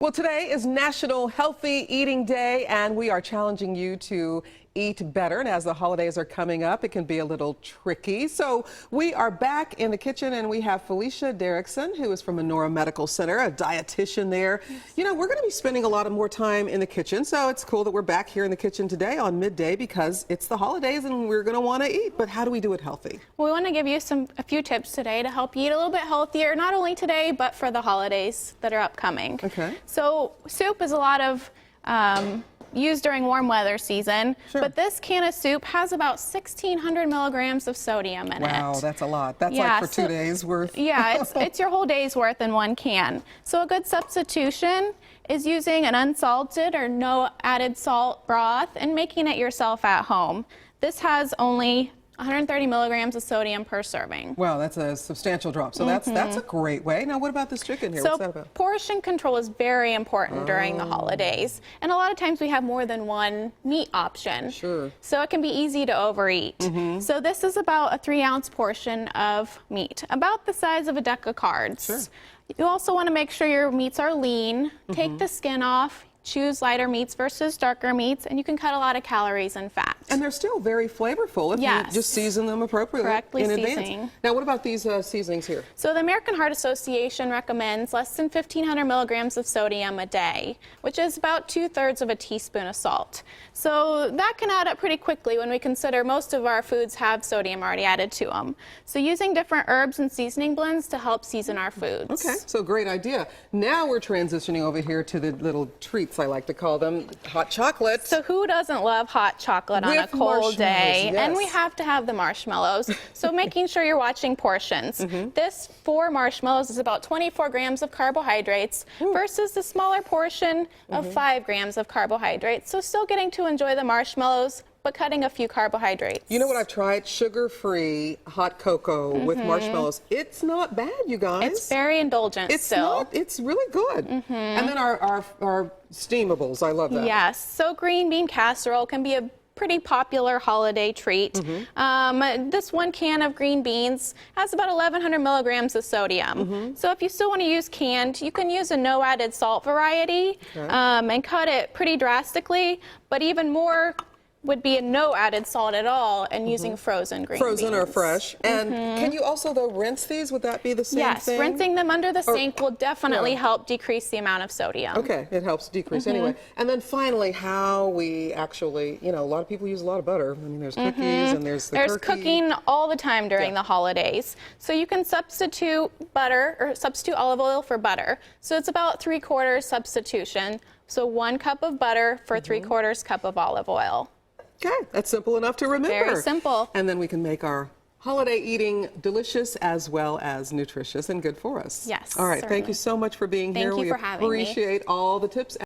Well, today is National Healthy Eating Day, and we are challenging you to eat better. And as the holidays are coming up, it can be a little tricky. So we are back in the kitchen, and we have Felicia Derrickson, who is from Menorah Medical Center, a dietitian there. You know, we're going to be spending a lot of more time in the kitchen, so it's cool that we're back here in the kitchen today on midday because it's the holidays and we're going to want to eat. But how do we do it healthy? Well, we want to give you a few tips today to help you eat a little bit healthier, not only today, but for the holidays that are upcoming. Okay. So soup is a lot of used during warm weather season, but this can of soup has about 1,600 milligrams of sodium in it. Wow, that's a lot. That's like for 2 days worth. Yeah, it's your whole day's worth in one can. So a good substitution is using an unsalted or no added salt broth and making it yourself at home. This has only 130 milligrams of sodium per serving. Wow, that's a substantial drop. So that's a great way. Now, what about this chicken here? What's that about? Portion control is very important during the holidays. And a lot of times we have more than one meat option. Sure. So it can be easy to overeat. So this is about a 3-ounce portion of meat, about the size of a deck of cards. Sure. You also want to make sure your meats are lean. Take the skin off. Choose lighter meats versus darker meats, and you can cut a lot of calories and fat. And they're still very flavorful if you just season them appropriately in advance. Now, what about these seasonings here? So the American Heart Association recommends less than 1,500 milligrams of sodium a day, which is about 2/3 of a teaspoon of salt. So that can add up pretty quickly when we consider most of our foods have sodium already added to them. So using different herbs and seasoning blends to help season our foods. Okay, so great idea. Now we're transitioning over here to the little treats, I like to call them, hot chocolate. So who doesn't love hot chocolate on a cold day? Yes. And we have to have the marshmallows. So making sure you're watching portions. This 4 marshmallows is about 24 grams of carbohydrates versus the smaller portion of 5 grams of carbohydrates. So still getting to enjoy the marshmallows, but cutting a few carbohydrates. You know what I've tried? Sugar-free hot cocoa with marshmallows. It's not bad, you guys. It's very indulgent still. It's really good. And then our steamables, I love that. Yes, so green bean casserole can be a pretty popular holiday treat. This 1 can of green beans has about 1,100 milligrams of sodium. So if you still want to use canned, you can use a no added salt variety and cut it pretty drastically, but even more would be a no added salt at all and using frozen green beans. Frozen or fresh. And can you also, though, rinse these? Would that be the same thing? Yes, rinsing them under the sink will definitely help decrease the amount of sodium. Okay, it helps decrease anyway. And then finally, how we actually, you know, a lot of people use a lot of butter. I mean, there's cookies and there's the turkey. Cooking all the time during the holidays. So you can substitute butter or substitute olive oil for butter. So it's about 3/4 substitution. So 1 cup of butter for 3/4 cup of olive oil. Okay, that's simple enough to remember. Very simple. And then we can make our holiday eating delicious as well as nutritious and good for us. Yes, All right, certainly. thank you so much for being here. Thank you for having me. We appreciate all the tips.